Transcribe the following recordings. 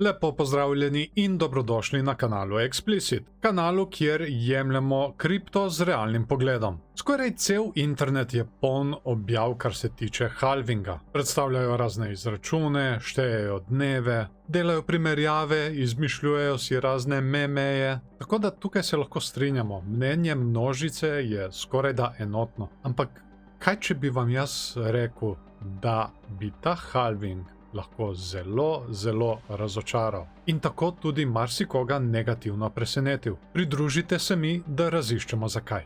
Lepo pozdravljeni in dobrodošli na kanalu Explicit, kanalu, kjer jemljemo kripto z realnim pogledom. Skoraj cel internet je poln objav, kar se tiče halvinga. Predstavljajo razne izračune, štejejo dneve, delajo primerjave, izmišljujejo si razne memeje. Tako da tukaj se lahko strinjamo, mnenje množice je skoraj da enotno. Ampak kaj če bi vam jaz rekel, da bi ta halving lahko zelo razočaral in tako tudi marsikoga negativno presenetil? Pridružite se mi, da raziščemo zakaj.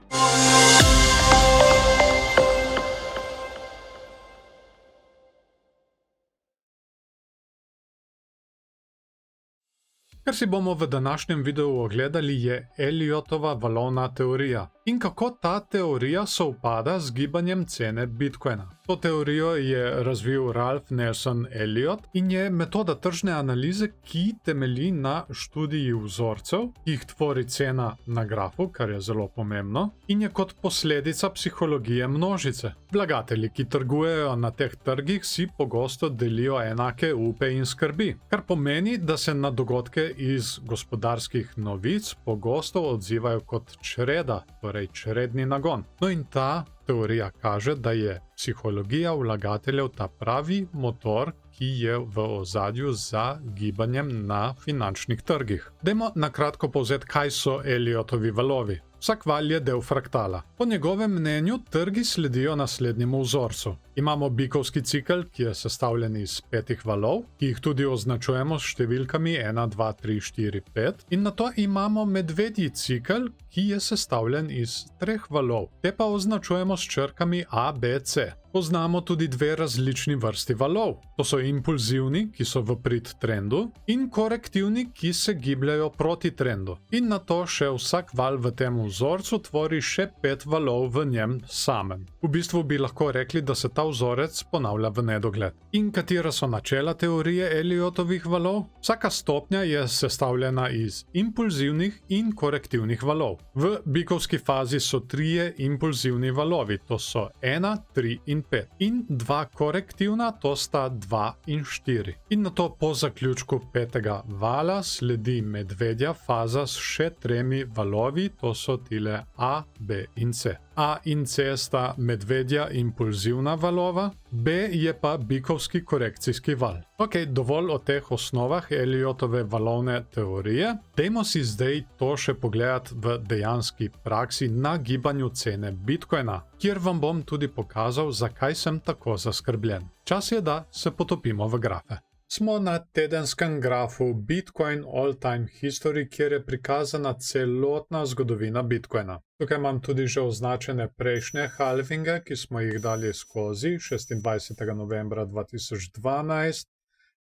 Kar si bomo v današnjem videu ogledali, je Elliottova valovna teorija in kako ta teorija sovpada z gibanjem cene Bitcoina. To teorijo je razvil Ralph Nelson Elliott in je metoda tržne analize, ki temelji na študiji vzorcev, ki jih tvori cena na grafu, kar je zelo pomembno, in je kot posledica psihologije množice. Vlagatelji, ki trgujejo na teh trgih, si pogosto delijo enake upe in skrbi, kar pomeni, da se na dogodke iz gospodarskih novic pogosto odzivajo kot čreda, torej čredni nagon. No in ta teorija kaže, da je psihologija vlagateljev ta pravi motor, ki je v ozadju za gibanjem na finančnih trgih. Dajmo na kratko povzeti, kaj so Elliotovi valovi. Vsak val je del fraktala. Po njegovem mnenju trgi sledijo naslednjemu vzorcu. Imamo bikovski cikel, ki je sestavljen iz 5 valov, ki jih tudi označujemo s številkami 1, 2, 3, 4, 5. In nato imamo medvedji cikel, ki je sestavljen iz 3 valov. Te pa označujemo s črkami A, B, C. Poznamo tudi 2 različni vrsti valov. To so impulzivni, ki so v prid trendu, in korektivni, ki se gibljajo proti trendu. In nato še vsak val v tem vzorcu tvori še 5 valov v njem samem. V bistvu bi lahko rekli, da se ta vzorec ponavlja v nedogled. In katera so načela teorije Elliotovih valov? Vsaka stopnja je sestavljena iz impulzivnih in korektivnih valov. V bikovski fazi so 3 impulzivni valovi, to so 1, 3 in 5. In 2 korektivna, to sta 2 in 4. In nato po zaključku 5. vala sledi medvedja faza s še 3 valovi, to so tile A, B in C. A in C sta medvedja impulzivna valova, B je pa bikovski korekcijski val. Ok, dovolj o teh osnovah Elliotove valovne teorije. Dajmo si zdaj to še pogledati v dejanski praksi na gibanju cene Bitcoina, kjer vam bom tudi pokazal, zakaj sem tako zaskrbljen. Čas je, da se potopimo v grafe. Smo na tedenskem grafu Bitcoin All Time History, kjer je prikazana celotna zgodovina Bitcoina. Tukaj imam tudi že označene prejšnje halvinge, ki smo jih dali skozi 26. novembra 2012,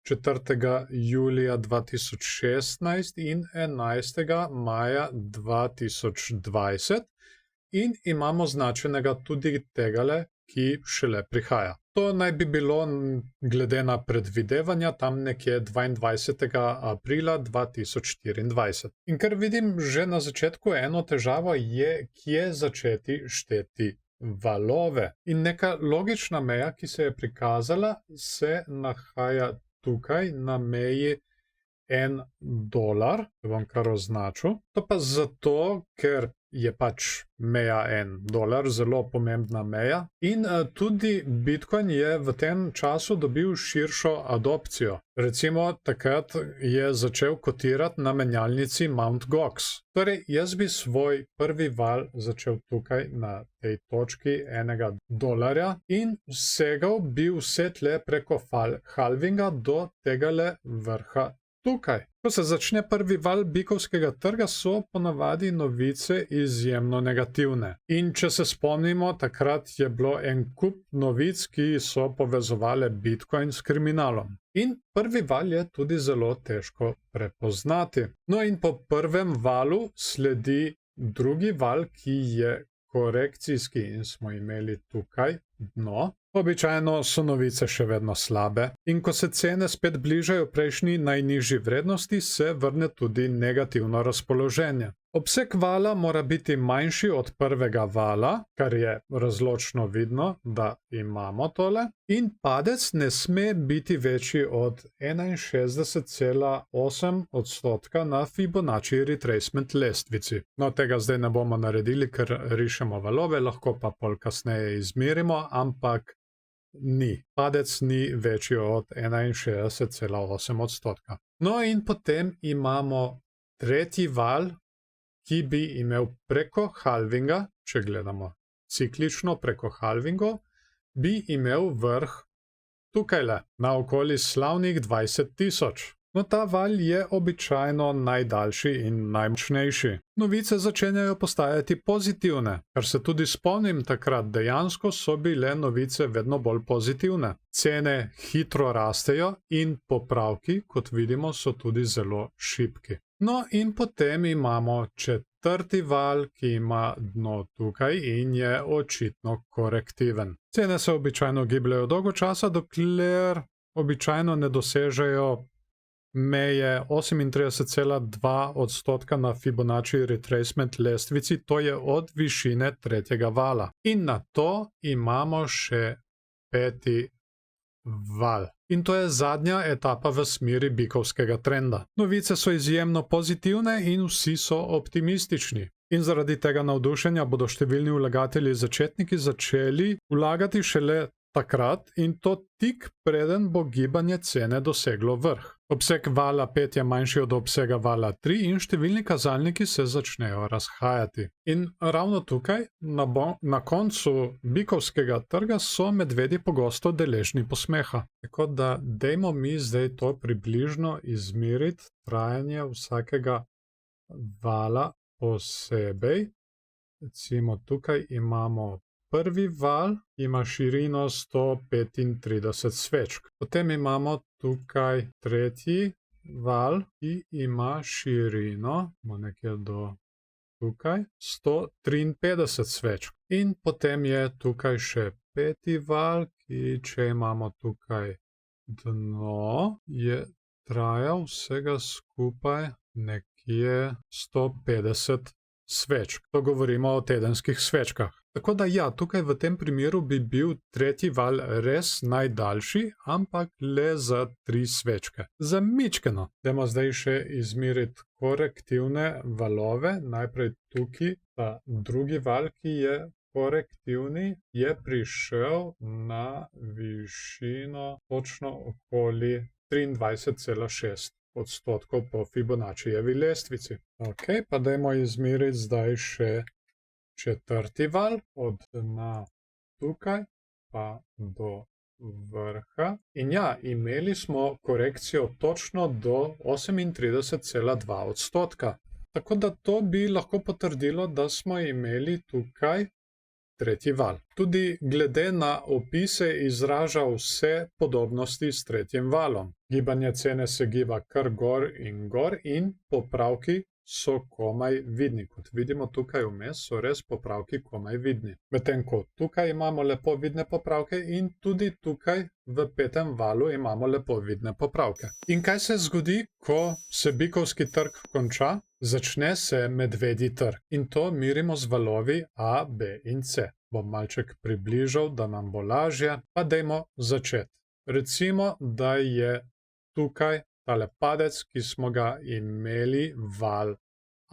4. julija 2016 in 11. maja 2020. In imamo označenega tudi tegale, ki šele prihaja. To naj bi bilo glede na predvidevanja tam nekje 22. aprila 2024. In ker vidim že na začetku eno težavo je, kje začeti šteti valove. In neka logična meja, ki se je prikazala, se nahaja tukaj na meji $1, bom kar označil. To pa zato, ker je pač meja $1 zelo pomembna meja in tudi Bitcoin je v tem času dobil širšo adopcijo. Recimo takrat je začel kotirati na menjalnici Mt. Gox. Torej jaz bi svoj prvi val začel tukaj na tej točki $1 in segal bi vse tle preko halvinga do tegale vrha tukaj. Ko se začne prvi val bikovskega trga, so ponavadi novice izjemno negativne. In če se spomnimo, takrat je bilo en kup novic, ki so povezovale Bitcoin s kriminalom. In prvi val je tudi zelo težko prepoznati. No in po prvem valu sledi drugi val, ki je korekcijski in smo imeli tukaj dno. Običajno so novice še vedno slabe in ko se cene spet bližajo prejšnji najnižji vrednosti, se vrne tudi negativno razpoloženje. Obseg vala mora biti manjši od prvega vala, kar je razločno vidno, da imamo tole, in padec ne sme biti večji od 61,8% na Fibonacci retracement lestvici. No, tega zdaj ne bomo naredili, ker rišemo valove, lahko pa pol kasneje izmerimo, ampak ni. Padec ni večji od 61,8%. No in potem imamo tretji val, ki bi imel preko halvinga, če gledamo ciklično preko halvingo, bi imel vrh tukajle, na okoli slavnih 20.000. No, ta val je običajno najdaljši in najmočnejši. Novice začenjajo postajati pozitivne, kar se tudi spomnim takrat, dejansko so bile novice vedno bolj pozitivne. Cene hitro rastejo in popravki, kot vidimo, so tudi zelo šibki. No in potem imamo četrti val, ki ima dno tukaj in je očitno korektiven. Cene se običajno gibljajo dolgo časa, dokler običajno ne dosežejo meje 38,2% na Fibonacci retracement lestvici, to je od višine tretjega vala. In na to imamo še peti val. In to je zadnja etapa v smeri bikovskega trenda. Novice so izjemno pozitivne in vsi so optimistični. In zaradi tega navdušenja bodo številni vlagatelji začetniki začeli vlagati šele takrat in to tik preden bo gibanje cene doseglo vrh. Obseg vala 5 je manjši od obsega vala 3 in številni kazalniki se začnejo razhajati. In ravno tukaj, na koncu bikovskega trga, so medvedi pogosto deležni posmeha. Tako da dajmo mi zdaj to približno izmeriti, trajanje vsakega vala posebej. Recimo tukaj imamo prvi val, ima širino 135 svečk. Potem imamo tukaj tretji val, ki ima širino, nekje do tukaj, 153 svečk. In potem je tukaj še peti val, ki če imamo tukaj dno, je trajal vsega skupaj nekje 150 svečk. To govorimo o tedenskih svečkah. Tako da ja, tukaj v tem primeru bi bil tretji val res najdaljši, ampak le za 3 svečke. Zamičkeno. Dajmo zdaj še izmeriti korektivne valove. Najprej tukaj, ta drugi val, ki je korektivni, je prišel na višino točno okoli 23,6% po Fibonaccijevi lestvici. Ok, pa dajmo izmeriti zdaj še četrti val, od dna tukaj pa do vrha. In ja, imeli smo korekcijo točno do 38,2%. Tako da to bi lahko potrdilo, da smo imeli tukaj tretji val. Tudi glede na opise izraža vse podobnosti s tretjim valom. Gibanje cene se giba kar gor in popravki so komaj vidni. Kot vidimo tukaj vmes, so res popravki komaj vidni. Medtem ko tukaj imamo lepo vidne popravke in tudi tukaj v petem valu imamo lepo vidne popravke. In kaj se zgodi, ko se bikovski trg konča? Začne se medvedji trg. In to merimo z valovi A, B in C. Bom malček približal, da nam bo lažje. Pa dajmo začeti. Recimo, da je tukaj tale padec, ki smo ga imeli, val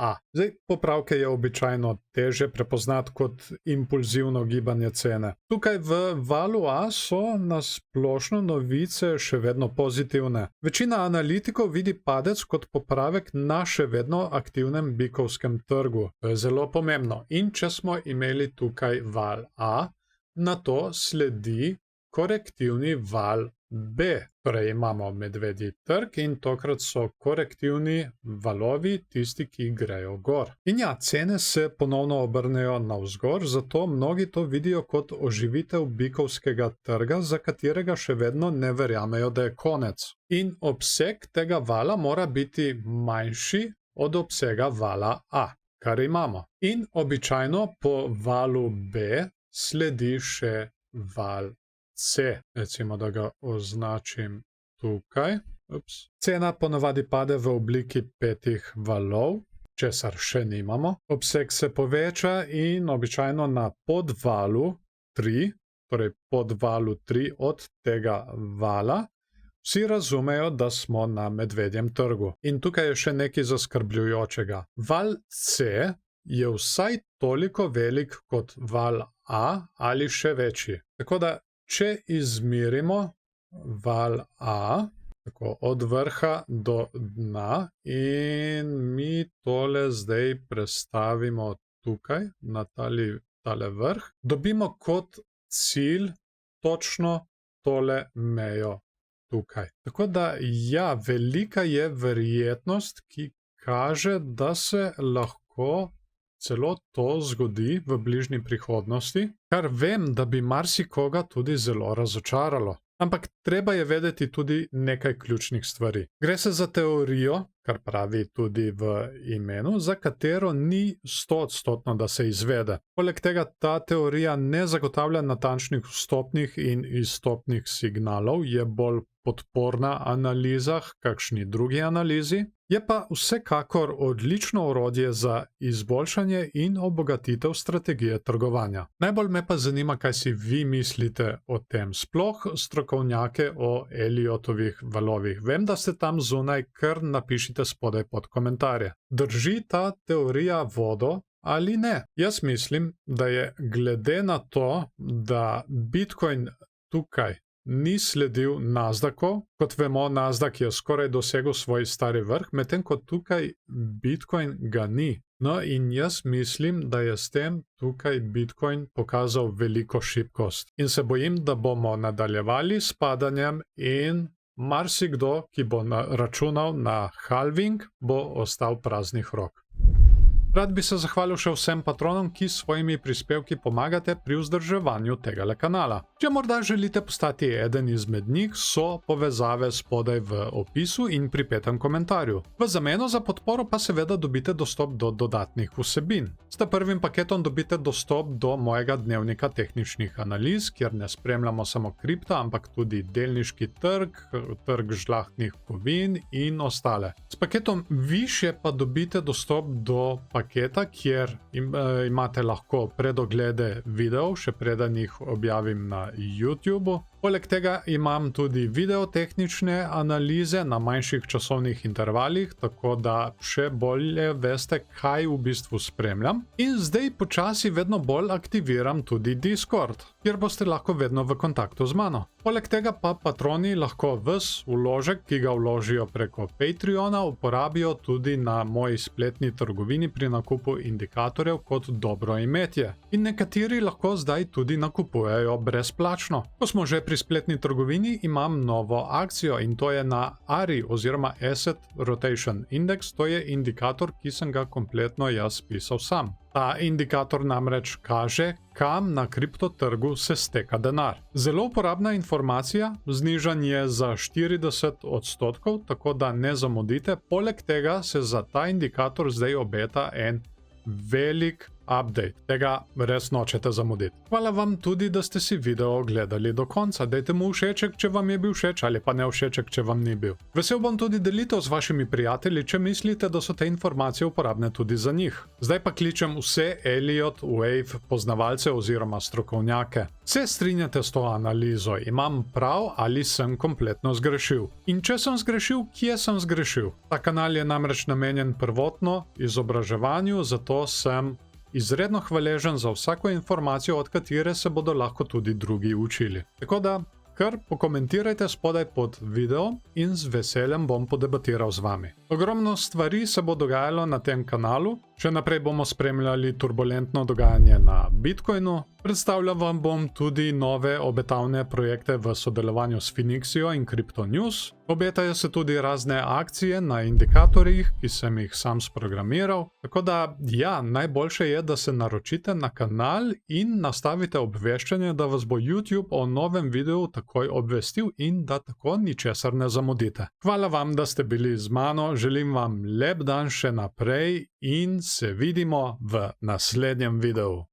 A. Zdaj, popravke je običajno teže prepoznati kot impulzivno gibanje cene. Tukaj v valu A so na splošno novice še vedno pozitivne. Večina analitikov vidi padec kot popravek na še vedno aktivnem bikovskem trgu. To je zelo pomembno. In če smo imeli tukaj val A, na to sledi korektivni val B. Torej imamo medvedji trg in tokrat so korektivni valovi tisti, ki grejo gor. In ja, cene se ponovno obrnejo navzgor, zato mnogi to vidijo kot oživitev bikovskega trga, za katerega še vedno ne verjamejo, da je konec. In obseg tega vala mora biti manjši od obsega vala A, kar imamo. In običajno po valu B sledi še val C. Recimo, da ga označim tukaj. Cena ponavadi pade v obliki 5 valov, česar še nimamo. Obseg se poveča in običajno na podvalu 3, torej podvalu 3 od tega vala, vsi razumejo, da smo na medvedjem trgu. In tukaj je še nekaj zaskrbljujočega. Val C je vsaj toliko velik kot val A ali še večji. Tako da, če izmerimo val A, tako od vrha do dna, in mi tole zdaj prestavimo tukaj, na tale vrh, dobimo kot cilj točno tole mejo tukaj. Tako da, ja, velika je verjetnost, ki kaže, da se lahko celo to zgodi v bližnji prihodnosti, kar vem, da bi marsikoga tudi zelo razočaralo. Ampak treba je vedeti tudi nekaj ključnih stvari. Gre se za teorijo, kar pravi tudi v imenu, za katero ni 100-odstotno, da se izvede. Poleg tega ta teorija ne zagotavlja natančnih vstopnih in izstopnih signalov, je bolj podporna analizah, kakšni drugi analizi, je pa vsekakor odlično orodje za izboljšanje in obogatitev strategije trgovanja. Najbolj me pa zanima, kaj si vi mislite o tem, sploh strokovnjake o Elliotovih valovih. Vem, da ste tam zunaj, kar napišite spodaj pod komentarje. Drži ta teorija vodo ali ne? Jaz mislim, da je glede na to, da Bitcoin tukaj ni sledil Nasdaqu, kot vemo, Nasdaq je skoraj dosegel svoj stari vrh, medtem ko tukaj Bitcoin ga ni. No, in jaz mislim, da je s tem tukaj Bitcoin pokazal veliko šibkost. In se bojim, da bomo nadaljevali s padanjem in marsikdo, ki bo računal na halving, bo ostal praznih rok. Rad bi se zahvalil še vsem patronom, ki s svojimi prispevki pomagate pri vzdrževanju tegale kanala. Če morda želite postati eden izmed njih, so povezave spodaj v opisu in pripetem komentarju. V zameno za podporo pa seveda dobite dostop do dodatnih vsebin. S prvim paketom dobite dostop do mojega dnevnika tehničnih analiz, kjer ne spremljamo samo kripta, ampak tudi delniški trg, trg žlahtnih kovin in ostale. S paketom višje pa dobite dostop do paketa, kjer imate lahko predoglede videov, še preden jih objavim na YouTubeu. Poleg tega imam tudi videotehnične analize na manjših časovnih intervalih, tako da še bolje veste, kaj v bistvu spremljam. In zdaj počasi vedno bolj aktiviram tudi Discord, kjer boste lahko vedno v kontaktu z mano. Poleg tega pa patroni lahko ves vložek, ki ga vložijo preko Patreona, uporabijo tudi na moji spletni trgovini pri nakupu indikatorjev kot dobro imetje. In nekateri lahko zdaj tudi nakupujejo brezplačno. Ko smo že pri spletni trgovini, imam novo akcijo in to je na ARI oziroma Asset Rotation Index, to je indikator, ki sem ga kompletno jaz pisal sam. Ta indikator namreč kaže, kam na kriptotrgu se steka denar. Zelo uporabna informacija, znižanje za 40%, tako da ne zamudite. Poleg tega se za ta indikator zdaj obeta en velik update. Tega res nočete zamuditi. Hvala vam tudi, da ste si video ogledali do konca. Dajte mu všeček, če vam je bil všeč, ali pa ne všeček, če vam ni bil. Vesel bom tudi delitev z vašimi prijatelji, če mislite, da so te informacije uporabne tudi za njih. Zdaj pa kličem vse Elliott Wave poznavalce oziroma strokovnjake. Se strinjate s to analizo? Imam prav ali sem kompletno zgrešil? In če sem zgrešil, kje sem zgrešil? Ta kanal je namreč namenjen prvotno izobraževanju, zato sem izredno hvaležen za vsako informacijo, od katere se bodo lahko tudi drugi učili. Tako da, kar pokomentirajte spodaj pod video in z veseljem bom podebatiral z vami. Ogromno stvari se bo dogajalo na tem kanalu, še naprej bomo spremljali turbulentno dogajanje na Bitcoinu, predstavljal vam bom tudi nove obetavne projekte v sodelovanju s Phoenixio in Crypto News. Obetajo se tudi razne akcije na indikatorjih, ki sem jih sam sprogramiral. Tako da, ja, najboljše je, da se naročite na kanal in nastavite obveščanje, da vas bo YouTube o novem videu takoj obvestil in da tako ničesar ne zamudite. Hvala vam, da ste bili z mano, želim vam lep dan še naprej in se vidimo v naslednjem videu.